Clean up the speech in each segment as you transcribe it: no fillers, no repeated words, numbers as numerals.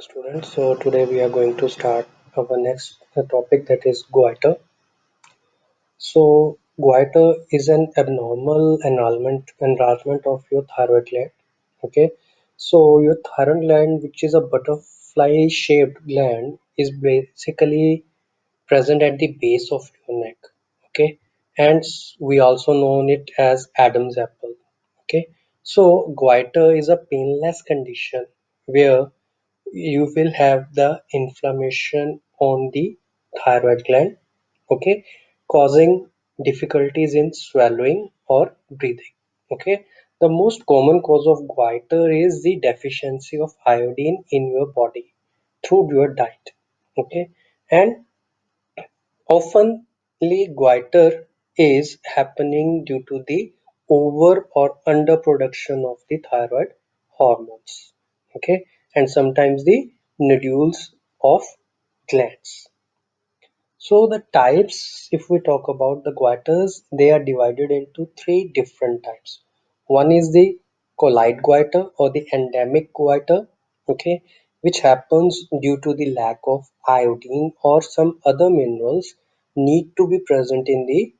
students. So today we are going to start our next topic, that is goiter. So goiter is an abnormal enlargement of your thyroid gland. Okay. So your thyroid gland, which is a butterfly shaped gland, is basically present at the base of your neck. Okay. And we also know it as Adam's apple. Okay. So goiter is a painless condition where you will have the inflammation on the thyroid gland, okay, causing difficulties in swallowing or breathing. Okay, the most common cause of goiter is the deficiency of iodine in your body through your diet. Okay, and oftenly goiter is happening due to the over or underproduction of the thyroid hormones. Okay, and sometimes the nodules of glands. So the types, if we talk about the goiters, they are divided into three different types. One is the colloid goiter or the endemic goiter, okay, which happens due to the lack of iodine or some other minerals need to be present in the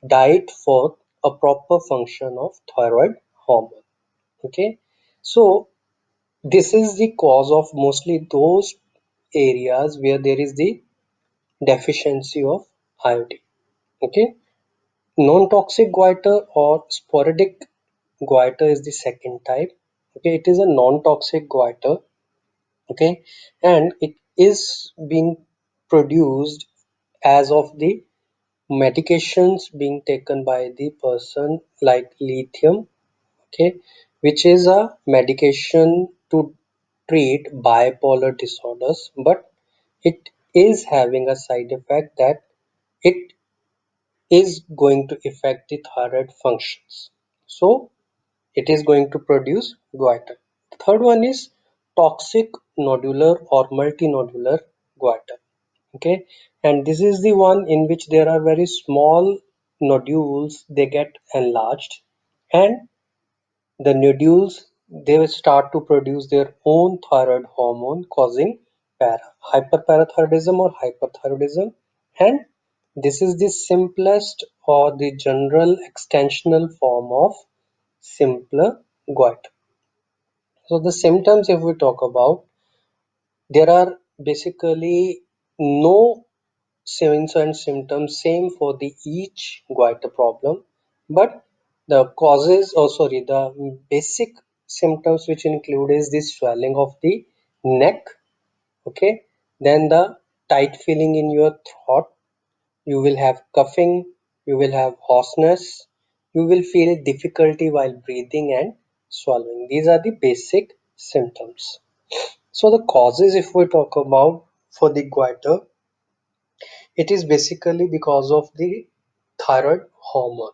diet for a proper function of thyroid hormone. Okay, so this is the cause of mostly those areas where there is the deficiency of iodine. Okay, non-toxic goiter or sporadic goiter is the second type. Okay, it is a non-toxic goiter. Okay, and it is being produced as of the medications being taken by the person, like lithium. Okay, which is a medication to treat bipolar disorders, but it is having a side effect that it is going to affect the thyroid functions. So it is going to produce goiter. The third one is toxic nodular or multinodular goiter. Okay, and this is the one in which there are very small nodules, they get enlarged, and the nodules, they will start to produce their own thyroid hormone, causing hyperparathyroidism or hyperthyroidism. And this is the simplest or the general extensional form of simpler goiter. So the symptoms, if we talk about, there are basically no signs and symptoms same for the each goiter problem, but the causes, or sorry, the basic symptoms which include is the swelling of the neck. Okay, then the tight feeling in your throat, you will have coughing, you will have hoarseness, you will feel difficulty while breathing and swallowing. These are the basic symptoms. So the causes, if we talk about for the goiter, it is basically because of the thyroid hormone.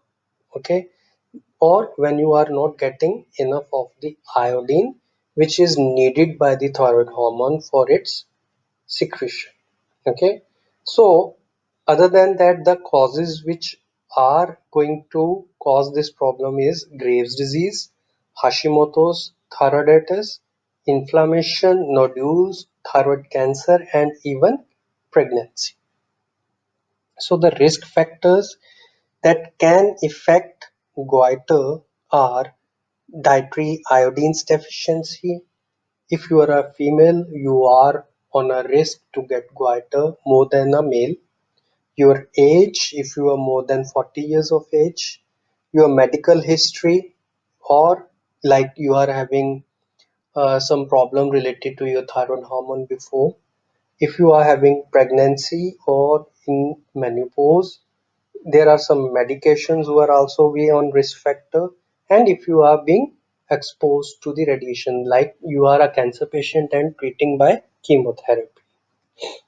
Okay, or when you are not getting enough of the iodine which is needed by the thyroid hormone for its secretion. Okay, so other than that, the causes which are going to cause this problem is Graves disease, Hashimoto's thyroiditis, inflammation, nodules, thyroid cancer, and even pregnancy. So the risk factors that can affect goiter are dietary iodine deficiency. If you are a female, you are on a risk to get goiter more than a male. Your age, if you are more than 40 years of age, your medical history, or like you are having some problem related to your thyroid hormone before, if you are having pregnancy or in menopause, there are some medications who are also be on risk factor, and if you are being exposed to the radiation, like you are a cancer patient and treating by chemotherapy.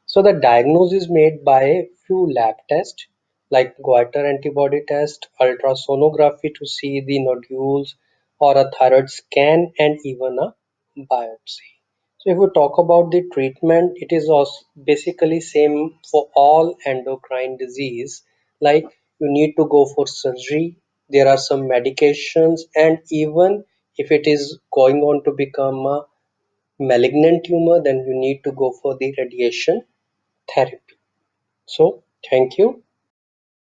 So the diagnosis is made by a few lab tests like goiter antibody test, ultrasonography to see the nodules, or a thyroid scan, and even a biopsy. So if we talk about the treatment, it is also basically same for all endocrine disease. Like you need to go for surgery. There are some medications, and even if it is going on to become a malignant tumor, then you need to go for the radiation therapy. So thank you.